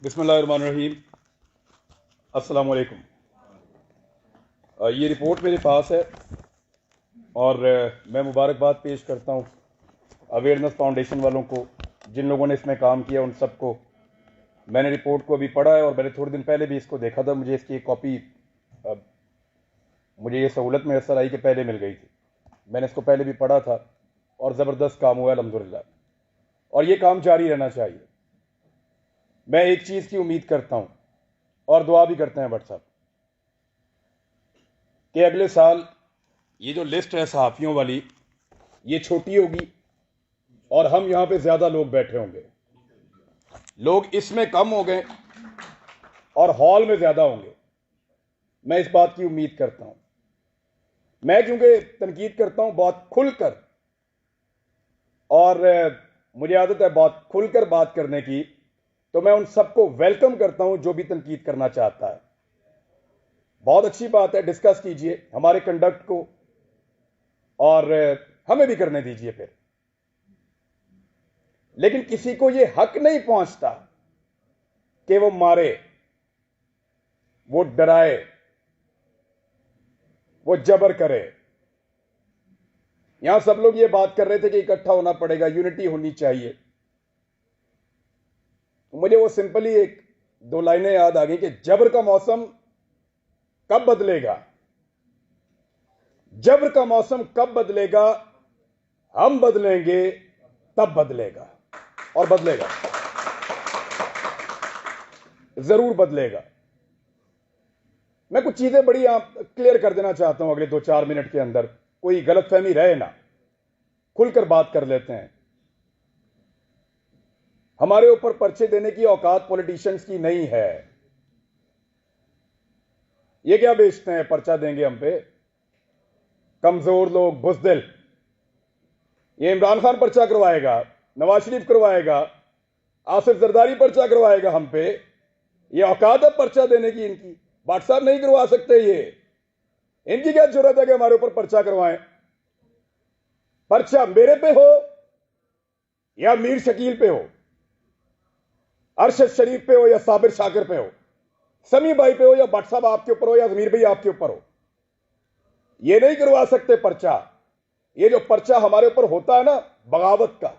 बिस्मिल्लाहिर्रहमानिर्रहीम। अस्सलाम वालेकुम। ये रिपोर्ट मेरे पास है और मैं मुबारकबाद पेश करता हूँ अवेयरनेस फाउंडेशन वालों को, जिन लोगों ने इसमें काम किया उन सबको। मैंने रिपोर्ट को अभी पढ़ा है और मैंने थोड़े दिन पहले भी इसको देखा था। मुझे इसकी एक कॉपी मुझे ये सहूलत मैसर आई कि पहले मिल गई थी। मैंने इसको पहले भी पढ़ा था और ज़बरदस्त काम हुआ अल्हम्दुलिल्लाह, और ये काम जारी रहना चाहिए। मैं एक चीज़ की उम्मीद करता हूँ और दुआ भी करते हैं भट्ट साहब कि अगले साल ये जो लिस्ट है सहाफ़ियों वाली, ये छोटी होगी और हम यहां पे ज़्यादा लोग बैठे होंगे। लोग इसमें कम हो गए और हॉल में ज़्यादा होंगे। मैं इस बात की उम्मीद करता हूं। मैं क्योंकि तनकीद करता हूं बहुत खुलकर, और मुझे आदत है बहुत खुलकर बात करने की, तो मैं उन सबको वेलकम करता हूं जो भी तनकीद करना चाहता है। बहुत अच्छी बात है, डिस्कस कीजिए हमारे कंडक्ट को और हमें भी करने दीजिए फिर। लेकिन किसी को यह हक नहीं पहुंचता कि वो मारे, वो डराए, वो जबर करे। यहां सब लोग ये बात कर रहे थे कि इकट्ठा होना पड़ेगा, यूनिटी होनी चाहिए। मुझे वो सिंपली एक दो लाइनें याद आ गई कि जबर का मौसम कब बदलेगा, जबर का मौसम कब बदलेगा, हम बदलेंगे तब बदलेगा, और बदलेगा, जरूर बदलेगा। मैं कुछ चीजें बड़ी क्लियर कर देना चाहता हूं अगले 2-4 मिनट के अंदर, कोई गलतफहमी रहे ना, खुलकर बात कर लेते हैं। हमारे ऊपर पर्चे देने की औकात पॉलिटिशियंस की नहीं है। ये क्या बेचते हैं, पर्चा देंगे हम पे, कमजोर लोग, बुज़दिल। ये इमरान खान पर्चा करवाएगा, नवाज शरीफ करवाएगा, आसिफ जरदारी पर्चा करवाएगा हम पे। ये औकात है पर्चा देने की इनकी? भाट साहब नहीं करवा सकते ये। इनकी क्या जरूरत है कि हमारे ऊपर पर्चा करवाएं? पर्चा मेरे पे हो या मीर शकील पे हो, अरशद शरीफ पे हो या साबिर शाकिर पे हो, समी भाई पे हो या भट्ट साहब आपके ऊपर हो या जमीर भाई आपके ऊपर हो, ये नहीं करवा सकते पर्चा। ये जो पर्चा हमारे ऊपर होता है ना, बगावत का,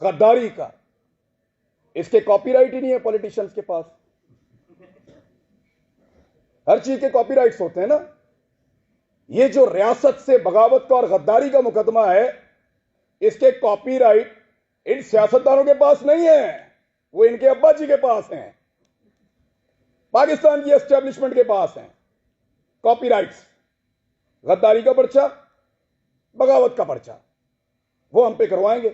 गद्दारी का, इसके कॉपीराइट ही नहीं है पॉलिटिशियंस के पास। हर चीज के कॉपीराइट्स होते हैं ना। ये जो रियासत से बगावत का और गद्दारी का मुकदमा है, इसके कॉपीराइट इन सियासतदानों के पास नहीं है, वो इनके अब्बा जी के पास हैं, पाकिस्तान की एस्टेब्लिशमेंट के पास हैं कॉपीराइट्स। गद्दारी का पर्चा, बगावत का पर्चा, वो हम पे करवाएंगे।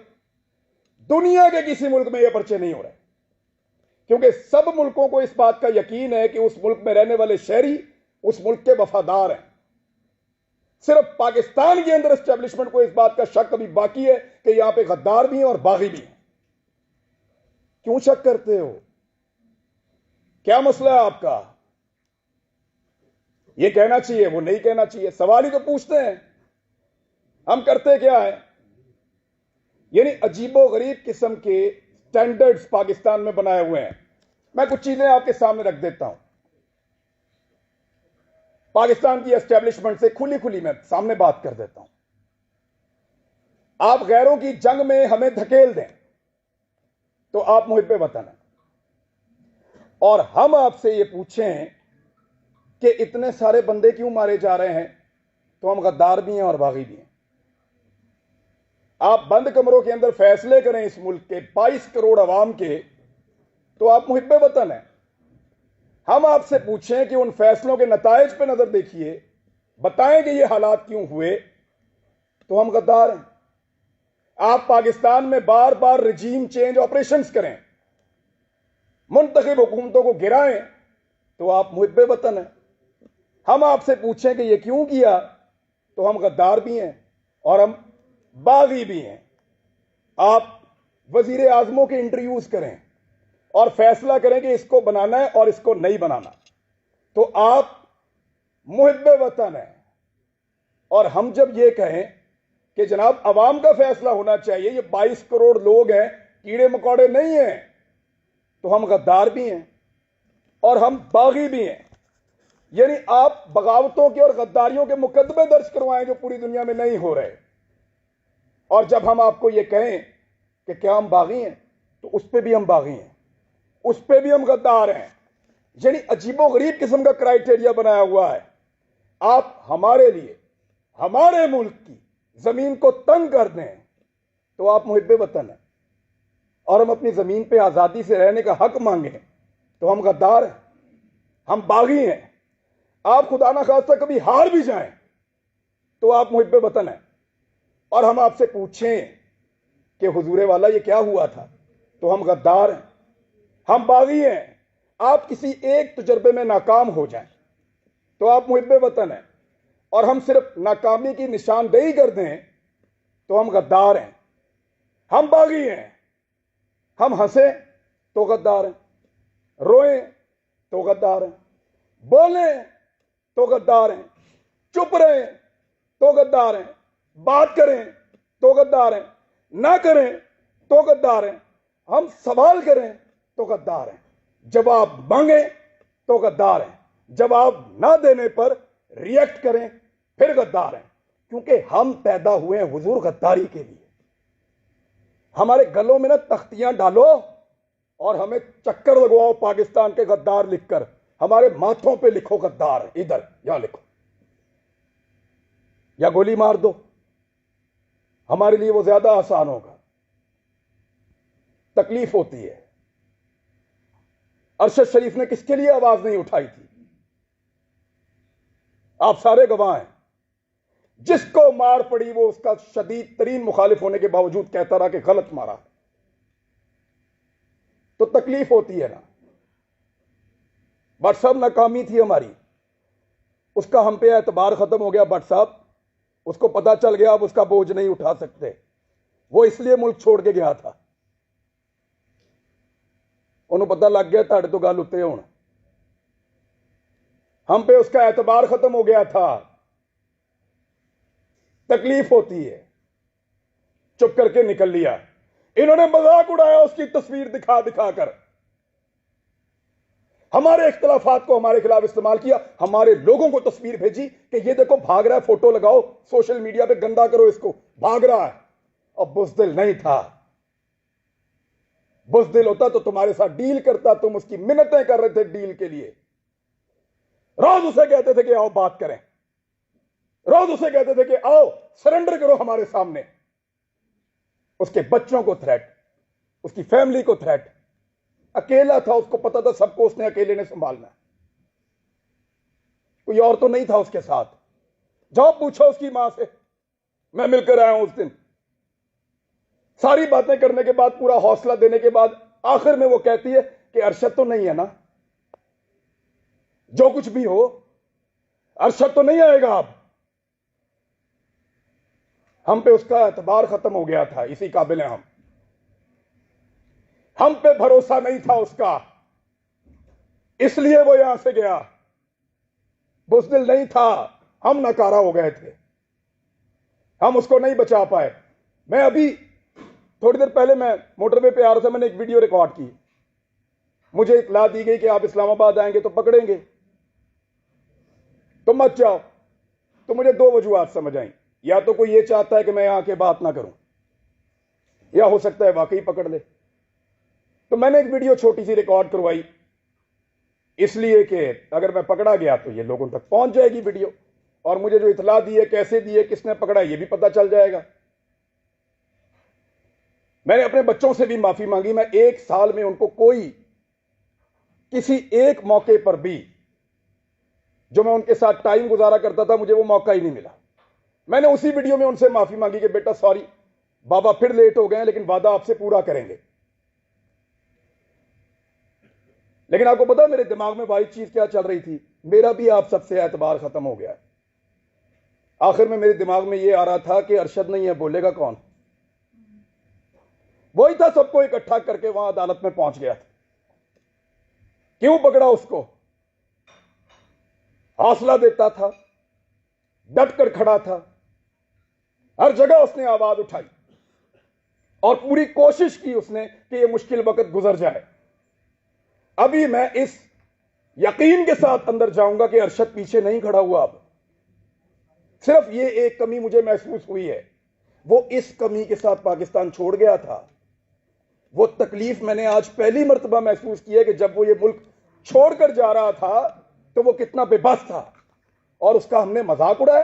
दुनिया के किसी मुल्क में ये पर्चे नहीं हो रहे, क्योंकि सब मुल्कों को इस बात का यकीन है कि उस मुल्क में रहने वाले शहरी उस मुल्क के वफादार हैं। सिर्फ पाकिस्तान के अंदर एस्टेब्लिशमेंट को इस बात का शक अभी बाकी है कि यहां पे गद्दार भी हैं और बागी भी हैं। क्यों शक करते हो? क्या मसला है आपका? ये कहना चाहिए, वो नहीं कहना चाहिए, सवाल ही तो पूछते हैं। हम करते क्या है? यानी अजीबो गरीब किस्म के स्टैंडर्ड्स पाकिस्तान में बनाए हुए हैं। मैं कुछ चीजें आपके सामने रख देता हूं। पाकिस्तान की एस्टेब्लिशमेंट से खुली खुली मैं सामने बात कर देता हूं। आप गैरों की जंग में हमें धकेल दें तो आप मुहिब्बे वतन हैं, और हम आपसे ये पूछें कि इतने सारे बंदे क्यों मारे जा रहे हैं, तो हम गद्दार भी हैं और बागी भी हैं। आप बंद कमरों के अंदर फैसले करें इस मुल्क के 22 करोड़ अवाम के, तो आप मुहिब्बे वतन हैं। हम आपसे पूछें कि उन फैसलों के नतायज पे नजर देखिए, बताएं कि ये हालात क्यों हुए, तो हम गद्दार हैं। आप पाकिस्तान में बार बार रजीम चेंज ऑपरेशंस करें, मुंतखब हुकूमतों को गिराएं, तो आप मुहिब्बे वतन हैं। हम आपसे पूछें कि ये क्यों किया, तो हम गद्दार भी हैं और हम बागी भी हैं। आप वजीर आजमों के इंटरव्यूज करें और फैसला करें कि इसको बनाना है और इसको नहीं बनाना, तो आप मुहिब्बे वतन हैं। और हम जब ये कहें कि जनाब अवाम का फैसला होना चाहिए, ये 22 करोड़ लोग हैं, कीड़े मकोड़े नहीं हैं, तो हम गद्दार भी हैं। और हम बागी भी हैं। यानी आप बगावतों के और गद्दारियों के मुकदमे दर्ज करवाएं जो पूरी दुनिया में नहीं हो रहे। और जब हम आपको यह कहें कि क्या हम बागी हैं, तो उस पर भी हम बागी हैं, उस पर भी हम गद्दार हैं। यानी अजीबोगरीब किस्म का क्राइटेरिया बनाया हुआ है। आप हमारे लिए हमारे मुल्क की जमीन को तंग कर दें तो आप मुहिब्बे वतन हैं, और हम अपनी जमीन पे आजादी से रहने का हक मांगें तो हम गद्दार हैं, हम बागी हैं। आप खुदा ना खास्ता कभी हार भी जाएं तो आप मुहिब्बे वतन हैं, और हम आपसे पूछें कि हुजूरे वाला ये क्या हुआ था, तो हम गद्दार हैं, हम बागी हैं। आप किसी एक तजर्बे में नाकाम हो जाएं तो आप मुहिब्बे वतन हैं, और हम सिर्फ नाकामी की निशानदेही कर दें तो हम गद्दार हैं, हम बागी हैं। हम हंसें तो गद्दार हैं, रोएं तो गद्दार हैं, बोलें तो गद्दार हैं, चुप रहें तो गद्दार हैं, बात करें तो गद्दार हैं, ना करें तो गद्दार हैं, हम सवाल करें तो गद्दार हैं, जवाब मांगे तो गद्दार हैं, जवाब ना देने पर रिएक्ट करें फिर गद्दार हैं। क्योंकि हम पैदा हुए हैं हुजूर गद्दारी के लिए। हमारे गलों में ना तख्तियां डालो और हमें चक्कर लगवाओ पाकिस्तान के गद्दार लिखकर, हमारे माथों पे लिखो गद्दार, इधर यहां लिखो, या गोली मार दो, हमारे लिए वो ज्यादा आसान होगा। तकलीफ होती है। अरशद शरीफ ने किसके लिए आवाज नहीं उठाई थी? आप सारे गवाह हैं। जिसको मार पड़ी वो उसका शदीद तरीन मुखालिफ होने के बावजूद कहता रहा कि गलत मारा। तो तकलीफ होती है ना। भट्ट साहब नाकामी थी हमारी, उसका हम पे एतबार खत्म हो गया। भट्ट साहब उसको पता चल गया अब उसका बोझ नहीं उठा सकते, वो इसलिए मुल्क छोड़ के गया था। उन्होंने पता लग गया ताड़े तो गल उत्ते हुण, हम पे उसका एतबार खत्म हो गया था। तकलीफ होती है। चुप करके निकल लिया। इन्होंने मजाक उड़ाया उसकी तस्वीर दिखा दिखा कर, हमारे इख्तलाफात को हमारे खिलाफ इस्तेमाल किया, हमारे लोगों को तस्वीर भेजी कि ये देखो भाग रहा है, फोटो लगाओ सोशल मीडिया पे, गंदा करो इसको, भाग रहा है। और बुज़दिल नहीं था। बुज़दिल होता तो तुम्हारे साथ डील करता, तुम उसकी मिन्नतें कर रहे थे डील के लिए। रोज उसे कहते थे कि आओ बात करें, रोज उसे कहते थे कि आओ सरेंडर करो हमारे सामने। उसके बच्चों को थ्रेट, उसकी फैमिली को थ्रेट। अकेला था, उसको पता था सबको उसने अकेले ने संभालना, कोई और तो नहीं था उसके साथ। जाओ पूछो उसकी मां से, मैं मिलकर आया हूं उस दिन। सारी बातें करने के बाद, पूरा हौसला देने के बाद, आखिर में वो कहती है कि अरशद तो नहीं है ना, जो कुछ भी हो अरशद तो नहीं आएगा अब। हम पे उसका एतबार खत्म हो गया था, इसी काबिल हैं हम पे भरोसा नहीं था उसका, इसलिए वो यहां से गया। बुज़दिल नहीं था, हम नकारा हो गए थे, हम उसको नहीं बचा पाए। मैं अभी थोड़ी देर पहले मैं मोटरवे पे आ रहा था, मैंने एक वीडियो रिकॉर्ड की। मुझे इत्तला दी गई कि आप इस्लामाबाद आएंगे तो पकड़ेंगे, तो मत जाओ। तो मुझे दो वजूहात समझ आई, या तो कोई ये चाहता है कि मैं यहां के बात ना करूं, या हो सकता है वाकई पकड़ ले। तो मैंने एक वीडियो छोटी सी रिकॉर्ड करवाई, इसलिए कि अगर मैं पकड़ा गया तो ये लोगों तक पहुंच जाएगी वीडियो, और मुझे जो इत्तला दी है, कैसे दी है, किसने पकड़ा, ये भी पता चल जाएगा। मैंने अपने बच्चों से भी माफी मांगी। मैं एक साल में उनको कोई किसी एक मौके पर भी जो मैं उनके साथ टाइम गुजारा करता था, मुझे वो मौका ही नहीं मिला। मैंने उसी वीडियो में उनसे माफी मांगी कि बेटा सॉरी बाबा, फिर लेट हो गए हैं, लेकिन वादा आपसे पूरा करेंगे। लेकिन आपको पता मेरे दिमाग में वाइट चीज क्या चल रही थी? मेरा भी आप सबसे एतबार खत्म हो गया। आखिर में मेरे दिमाग में यह आ रहा था कि अरशद नहीं है, बोलेगा कौन? वही था सबको इकट्ठा करके वहां अदालत में पहुंच गया था। क्यों पकड़ा उसको? हौसला देता था, डट कर खड़ा था, हर जगह उसने आवाज उठाई और पूरी कोशिश की उसने कि यह मुश्किल वक्त गुजर जाए। अभी मैं इस यकीन के साथ अंदर जाऊंगा कि अरशद पीछे नहीं खड़ा हुआ। अब सिर्फ ये एक कमी मुझे महसूस हुई है, वो इस कमी के साथ पाकिस्तान छोड़ गया था। वो तकलीफ मैंने आज पहली मर्तबा महसूस की है कि जब वो ये मुल्क छोड़कर जा रहा था तो वो कितना बेबस था, और उसका हमने मजाक उड़ाया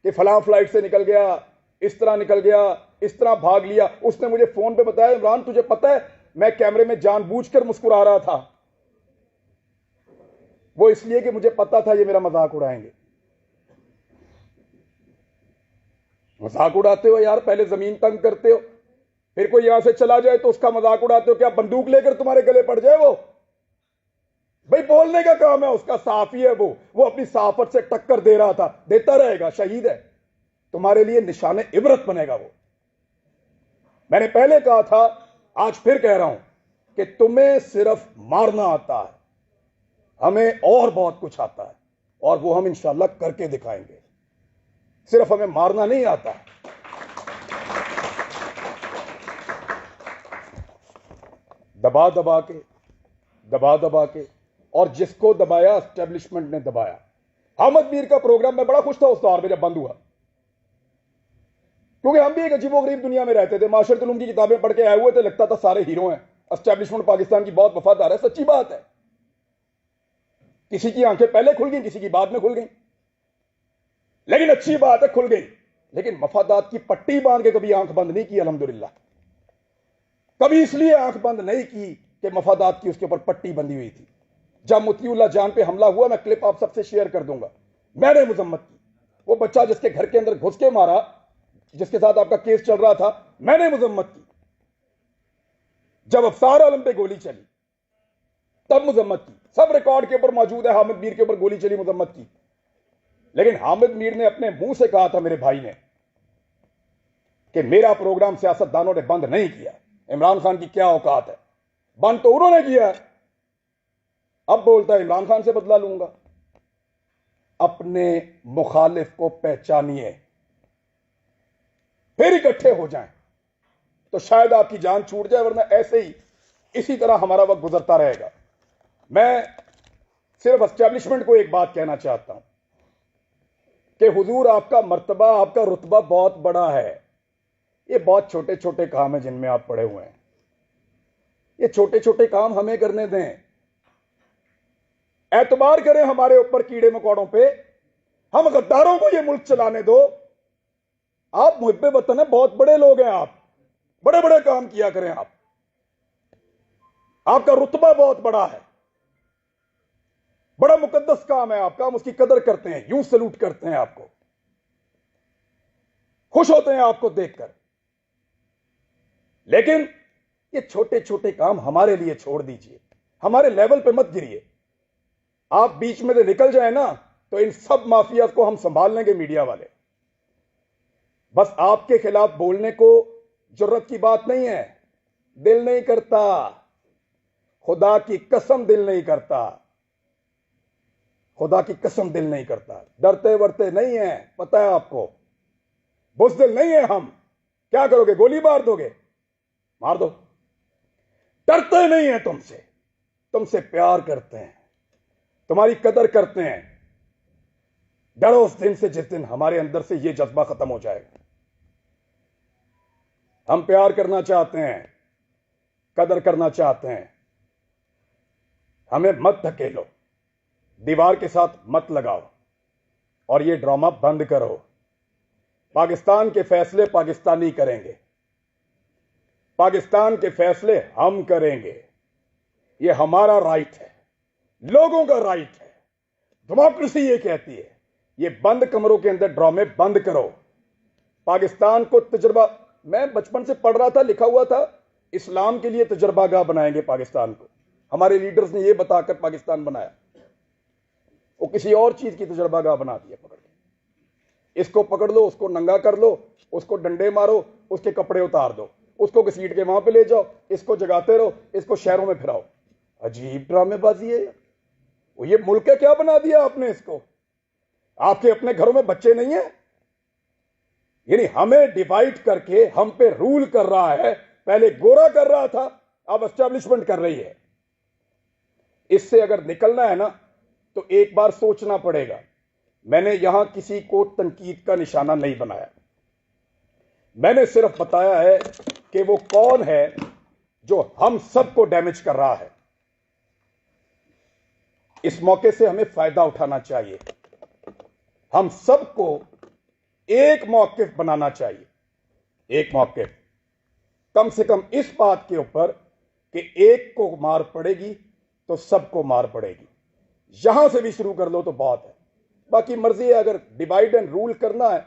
कि फलां फ्लाइट से निकल गया, इस तरह निकल गया, इस तरह भाग लिया। उसने मुझे फोन पे बताया, इमरान तुझे पता है मैं कैमरे में जानबूझकर मुस्कुरा रहा था, वो इसलिए कि मुझे पता था ये मेरा मजाक उड़ाएंगे। मजाक उड़ाते हो यार, पहले जमीन तंग करते हो, फिर कोई यहां से चला जाए तो उसका मजाक उड़ाते हो। क्या बंदूक लेकर तुम्हारे गले पड़ जाए? वो भाई बोलने का काम है उसका, साफी है वो अपनी साफत से टक्कर दे रहा था, देता रहेगा, शहीद है, तुम्हारे लिए निशाने इबरत बनेगा वो। मैंने पहले कहा था, आज फिर कह रहा हूं कि तुम्हें सिर्फ मारना आता है, हमें और बहुत कुछ आता है, और वो हम इंशाल्लाह करके दिखाएंगे। सिर्फ हमें मारना नहीं आता। दबा दबा के और जिसको दबाया एस्टेब्लिशमेंट ने दबाया। अहमद मीर का प्रोग्राम में बड़ा खुश था उस दौर में जब बंद हुआ, क्योंकि हम भी एक अजीबोगरीब दुनिया में रहते थे। माशरत उलूम की किताबें पढ़ के आए हुए थे, लगता था सारे हीरो हैं, एस्टेब्लिशमेंट पाकिस्तान की बहुत वफादार है। सच्ची बात है, किसी की आंखें पहले खुल गई, किसी की बाद में खुल गई, लेकिन अच्छी बात है खुल गई। लेकिन मफादात की पट्टी बांध के कभी आंख बंद नहीं की अल्हम्दुलिल्लाह। कभी इसलिए आंख बंद नहीं की कि मफादात की उसके ऊपर पट्टी बंधी हुई थी। जब मुतीउल्लाह जान पे हमला हुआ, मैं क्लिप आप सबसे शेयर कर दूंगा, मैंने मुजम्मत की। वो बच्चा जिसके घर के अंदर घुस के मारा, जिसके साथ आपका केस चल रहा था, मैंने मुजम्मत की। जब अफसार आलम पे गोली चली तब मुजम्मत की। सब रिकॉर्ड के ऊपर मौजूद है, हामिद मीर के ऊपर गोली चली, मुजम्मत की। लेकिन हामिद मीर ने अपने मुंह से कहा था, मेरे भाई ने, कि मेरा प्रोग्राम सियासतदानों ने बंद नहीं किया। इमरान खान की क्या औकात है, बंद तो उन्होंने किया है। अब बोलता है इमरान खान से बदला लूंगा। अपने मुखालिफ को पहचानिए, फिर इकट्ठे हो जाएं, तो शायद आपकी जान छूट जाए, वरना ऐसे ही इसी तरह हमारा वक्त गुजरता रहेगा। मैं सिर्फ एस्टेब्लिशमेंट को एक बात कहना चाहता हूं कि हुजूर आपका मर्तबा, आपका रुतबा बहुत बड़ा है। ये बहुत छोटे छोटे काम है जिनमें आप पड़े हुए हैं। ये छोटे छोटे काम हमें करने दें, एतबार करें हमारे ऊपर कीड़े मकोड़ों पे, हम गद्दारों को ये मुल्क चलाने दो। आप मुहिब्बे वतन है, बहुत बड़े लोग हैं आप, बड़े बड़े काम किया करें आप, आपका रुतबा बहुत बड़ा है, बड़ा मुकद्दस काम है आपका, हम उसकी कदर करते हैं, यूं सलूट करते हैं आपको, खुश होते हैं आपको देखकर। लेकिन ये छोटे छोटे काम हमारे लिए छोड़ दीजिए, हमारे लेवल पे मत गिरिए। आप बीच में से निकल जाए ना तो इन सब माफिया को हम संभाल लेंगे, मीडिया वाले। बस आपके खिलाफ बोलने को जरूरत की बात नहीं है, दिल नहीं करता, खुदा की कसम दिल नहीं करता, खुदा की कसम दिल नहीं करता। डरते वरते नहीं है, पता है आपको, बुज़दिल नहीं है हम। क्या करोगे, गोली मार दोगे, मार दो। डरते नहीं है तुमसे, तुमसे प्यार करते हैं, तुम्हारी कदर करते हैं। डरो उस दिन से जिस दिन हमारे अंदर से यह जज्बा खत्म हो जाएगा। हम प्यार करना चाहते हैं, कदर करना चाहते हैं, हमें मत धकेलो, दीवार के साथ मत लगाओ, और ये ड्रामा बंद करो। पाकिस्तान के फैसले पाकिस्तानी करेंगे, पाकिस्तान के फैसले हम करेंगे। ये हमारा राइट है, लोगों का राइट है, डेमोक्रेसी ये कहती है। ये बंद कमरों के अंदर ड्रामे बंद करो। पाकिस्तान को तजुर्बा, मैं बचपन से पढ़ रहा था, लिखा हुआ था, इस्लाम के लिए तजुर्बागाह बनाएंगे पाकिस्तान को। हमारे लीडर्स ने ये बताकर पाकिस्तान बनाया, वो किसी और चीज की तजुर्बागाह बना दिया। पकड़ के इसको पकड़ लो, उसको नंगा कर लो, उसको डंडे मारो, उसके कपड़े उतार दो, उसको घसीट के वहां पे ले जाओ, इसको जगाते रहो, इसको शहरों में फिराओ। अजीब ड्रामेबाजी है। वो ये मुल्क है, क्या बना दिया आपने इसको? आपके अपने घरों में बच्चे नहीं है? यानी हमें डिवाइड करके हम पे रूल कर रहा है। पहले गोरा कर रहा था, अब एस्टेब्लिशमेंट कर रही है। इससे अगर निकलना है ना तो एक बार सोचना पड़ेगा। मैंने यहां किसी को तनकीद का निशाना नहीं बनाया, मैंने सिर्फ बताया है कि वो कौन है जो हम सबको डैमेज कर रहा है। इस मौके से हमें फायदा उठाना चाहिए, हम सबको एक मौकिफ बनाना चाहिए, एक मौकिफ कम से कम इस बात के ऊपर कि एक को मार पड़ेगी तो सबको मार पड़ेगी। यहां से भी शुरू कर लो तो बहुत है, बाकी मर्जी है, अगर डिवाइड एंड रूल करना है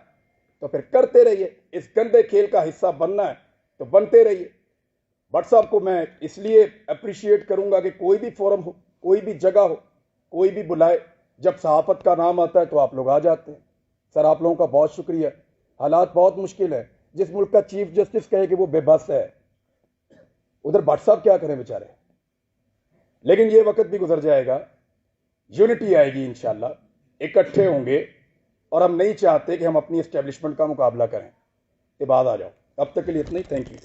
तो फिर करते रहिए, इस गंदे खेल का हिस्सा बनना है तो बनते रहिए। भट्ट साहब को मैं इसलिए अप्रिशिएट करूंगा कि कोई भी फोरम हो, कोई भी जगह हो, कोई भी बुलाए, जब सहाफत का नाम आता है तो आप लोग आ जाते हैं। सर आप लोगों का बहुत शुक्रिया। हालात बहुत मुश्किल है, जिस मुल्क का चीफ जस्टिस कहे कि वो बेबस है, उधर भट्ट साहब क्या करें बेचारे। लेकिन ये वक्त भी गुजर जाएगा, यूनिटी आएगी इंशाल्लाह, इकट्ठे होंगे, और हम नहीं चाहते कि हम अपनी एस्टेब्लिशमेंट का मुकाबला करें। ये बात आ जाओ, अब तक के लिए इतना ही, थैंक यू।